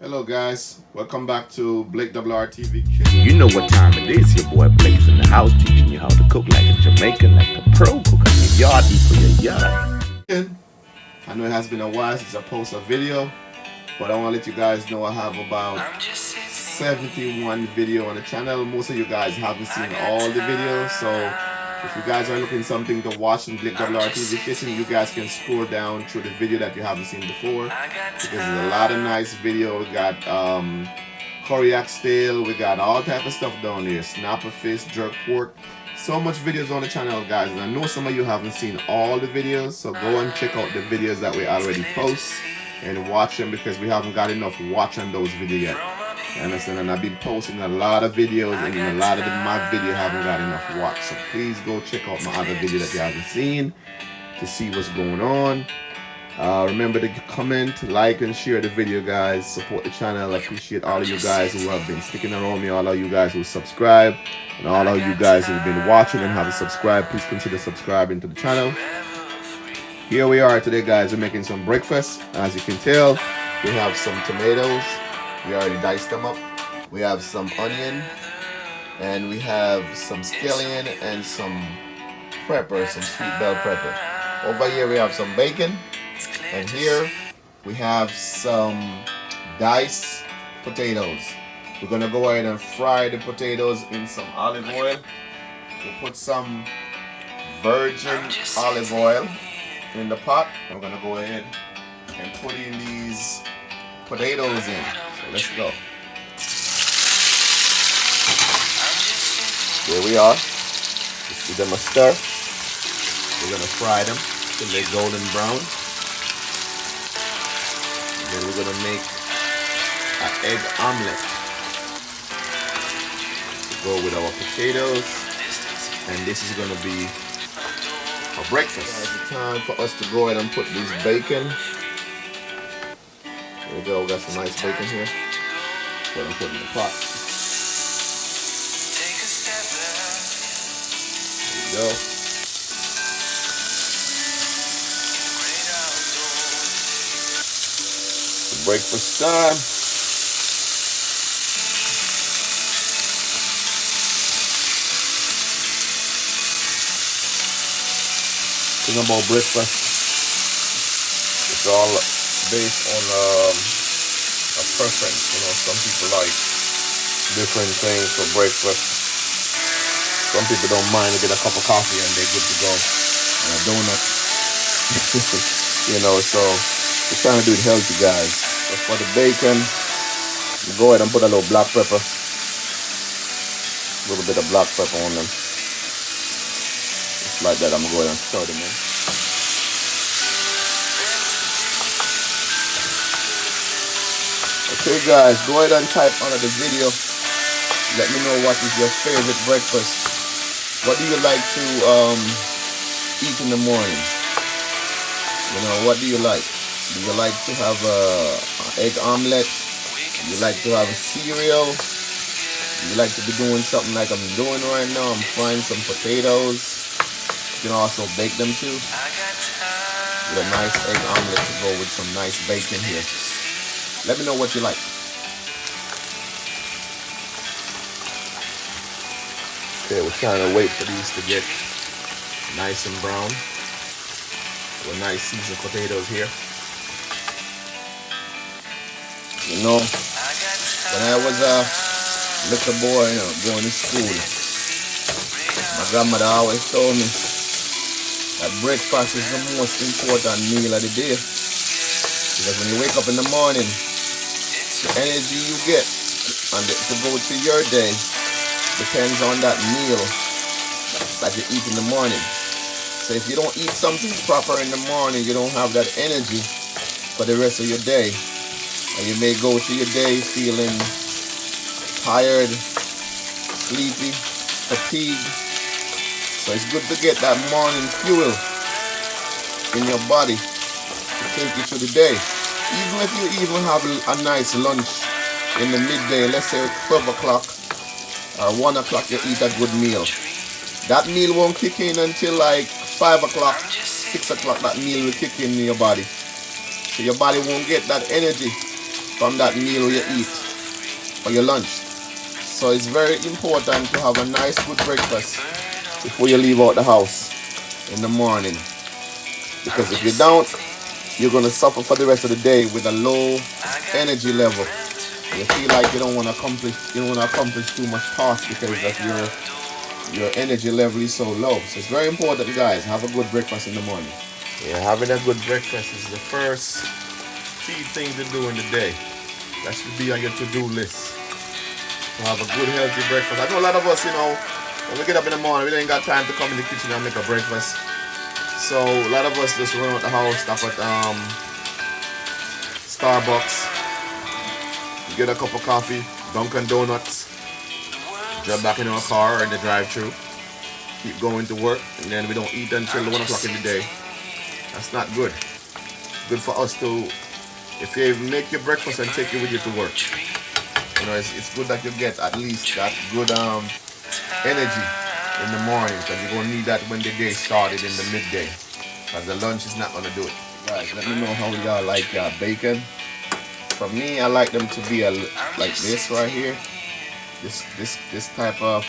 Hello guys, welcome back to BlakeWrTv Kitchen. You know what time it is, your boy Blake's in the house teaching you how to cook like a Jamaican, like a pro cook on your yard, eat for your yard. I know it has been a while since I posted a video, but I want to let you guys know I have about 71 videos on the channel. Most of you guys haven't seen all the videos, so if you guys are looking something to watch in BlakeWrTv Kitchen, you guys can scroll down through the video that you haven't seen before, because there's a lot of nice video. We got curry oxtail, we got all type of stuff down here, snapper fish, jerk pork. So much videos on the channel, guys, and I know some of you haven't seen all the videos, so go and check out the videos that we already post and watch them, because we haven't got enough watch on those videos yet. You understand? And I've been posting a lot of videos, and a lot of my video haven't got enough watch. So please go check out my other video that you haven't seen to see what's going on. Remember to comment, like, and share the video, guys. Support the channel. I appreciate all of you guys who have been sticking around me, all of you guys who subscribe, and all of you guys who've been watching and haven't subscribed. Please consider subscribing to the channel. Here we are today, guys. We're making some breakfast. As you can tell, we have some tomatoes. We already diced them up. We have some onion, and we have some scallion and some pepper, some sweet bell pepper. Over here we have some bacon, and here we have some diced potatoes. We're gonna go ahead and fry the potatoes in some olive oil. We'll put some virgin olive oil in the pot. I'm gonna go ahead and put in these potatoes in. So let's go. There we are. Let's give them a stir. We're gonna fry them till they're golden brown. And then we're gonna make an egg omelette to go with our potatoes. And this is gonna be a breakfast. It's time for us to go ahead and put this bacon. There we go, we got some nice bacon here. Go ahead and put it in the pot. There we go. It's breakfast time. Thing about breakfast, it's all based on a preference. You know, some people like different things for breakfast. Some people don't mind to get a cup of coffee and they're good to go, and a donut. You know, so we're trying to do it healthy, guys. So for the bacon, we go ahead and put a little black pepper, a little bit of black pepper on them. Just like that. I'm gonna go ahead and stir them in. Okay guys, go ahead and type under the video. Let me know what is your favorite breakfast. What do you like to eat in the morning? You know, what do you like? Do you like to have an egg omelette? Do you like to have a cereal? Do you like to be doing something like I'm doing right now? I'm frying some potatoes. You can also bake them too. With a nice egg omelette to go with some nice bacon here. Let me know what you like. Okay, we're trying to wait for these to get nice and brown. With nice seasoned potatoes here. You know, when I was a little boy, you know, going to school, my grandmother always told me that breakfast is the most important meal of the day. Because when you wake up in the morning, the energy you get and to go to your day depends on that meal that you eat in the morning. So if you don't eat something proper in the morning, you don't have that energy for the rest of your day. And you may go to your day feeling tired, sleepy, fatigued. So it's good to get that morning fuel in your body to take you through the day. Even if you even have a nice lunch in the midday, let's say 12 o'clock or 1 o'clock, you eat a good meal. That meal won't kick in until like 5 o'clock, 6 o'clock, that meal will kick in your body. So your body won't get that energy from that meal you eat or your lunch. So it's very important to have a nice good breakfast before you leave out the house in the morning, because if you don't, you're gonna suffer for the rest of the day with a low energy level. You feel like you don't want to accomplish too much task because of your energy level is so low. So it's very important, guys, have a good breakfast in the morning. Yeah, having a good breakfast is the first key thing to do in the day. That should be on your to-do list. To have a good healthy breakfast. I know a lot of us, when we get up in the morning, we ain't got time to come in the kitchen and make a breakfast. So a lot of us just run out the house, stop at Starbucks, get a cup of coffee, Dunkin' Donuts, jump back in our car or in the drive-thru, keep going to work, and then we don't eat until 1 o'clock in the day. That's not good. It's good for us to, if you make your breakfast and take it with you to work. It's good that you get at least that good energy in the morning, because you're going to need that when the day started in the midday, because the lunch is not going to do it. Guys, let me know how y'all like bacon. For me, I like them to be like this right here. This type of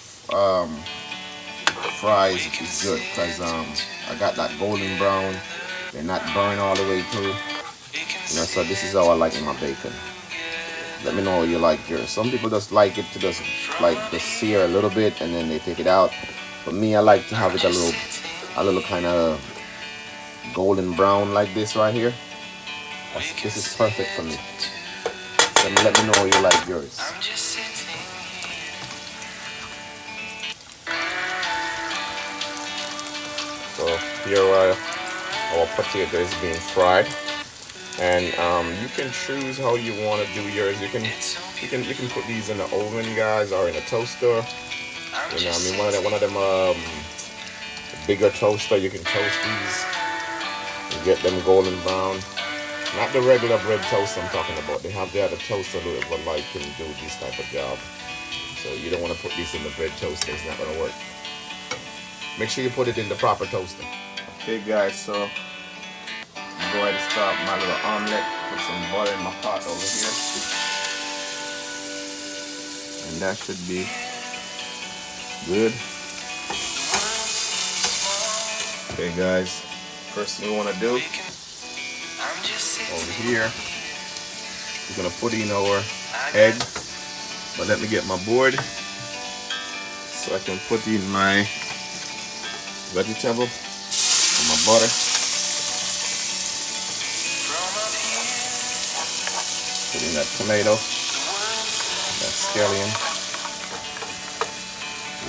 fries is good, because I got that golden brown. They're not burned all the way through. So this is how I like my bacon. Let me know how you like yours. Some people just like it to just sear a little bit and then they take it out. But me, I like to have it a little kind of golden brown like this right here. This is perfect for me. So let me know how you like yours. So here are our potato is being fried. And you can choose how you want to do yours. You can put these in the oven, guys, or in a toaster. One of them bigger toaster. You can toast these. You get them golden brown. Not the regular bread toast I'm talking about. They have the other toaster that like can do this type of job. So you don't want to put this in the bread toaster. It's not gonna work. Make sure you put it in the proper toaster. Okay, guys. So I'm going to start my little omelette. Put some butter in my pot over here. And that should be good. Okay, guys. First thing we want to do over here, we're going to put in our egg. But let me get my board so I can put in my vegetable and my butter. Put in that tomato, that scallion.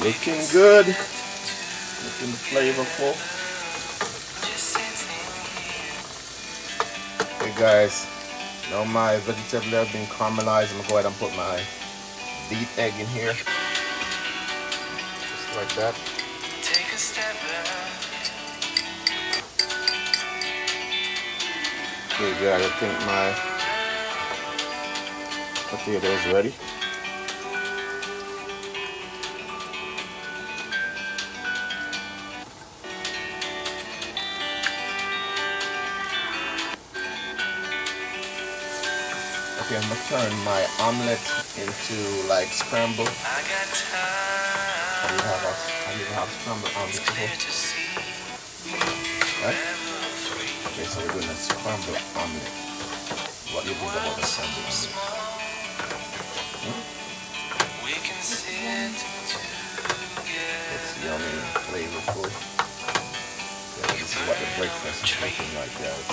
Looking good, looking flavorful. Okay, guys, now my vegetable has been caramelized. I'm gonna go ahead and put my beef egg in here, just like that. Okay, guys, I think my potato is ready. Okay, I'm gonna turn my omelette into like scramble. Have you have scrambled omelette before? Right? Okay, so we're doing a scrambled omelette. What do you think about the scrambled omelette? It's yummy and flavorful. Yeah, this is what the breakfast is looking like, guys.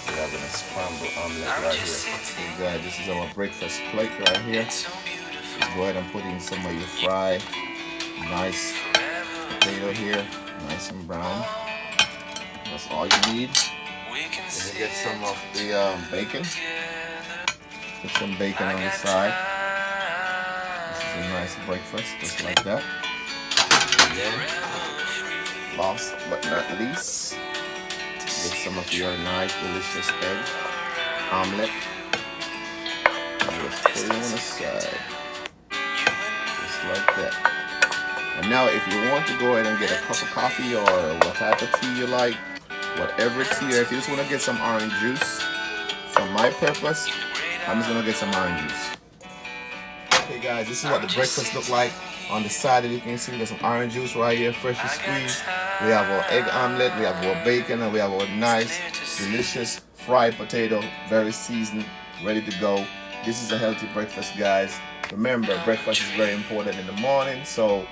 We're having a scrambled omelette right here. Okay, guys, this is our breakfast plate right here. Just go ahead and put in some of your fried, nice potato here, nice and brown. That's all you need. Then you get some of the bacon. Put some bacon on the side. This is a nice breakfast, just like that. And then, last but not least, get some of your nice, delicious egg omelette. Just put it on the side, just like that. And now, if you want to go ahead and get a cup of coffee or what type of tea you like, whatever tea, or if you just want to get some orange juice, for my purpose, I'm just gonna get some orange juice. Okay guys, this is what the breakfast look like. On the side, you can see we got some orange juice right here, freshly squeezed. We have our egg omelette, we have our bacon, and we have our nice, delicious fried potato, very seasoned, ready to go. This is a healthy breakfast, guys. Remember, breakfast is very important in the morning, so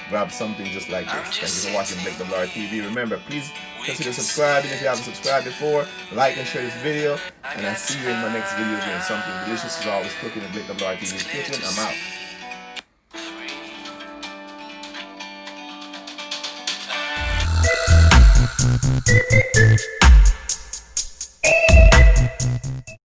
grab something just like this. Thank you for watching BlakeWrTv. Remember, please consider subscribing if you haven't subscribed before. Like and share this video, and I'll see you in my next video doing something delicious as always, cooking in BlakeWrTv kitchen. I'm out.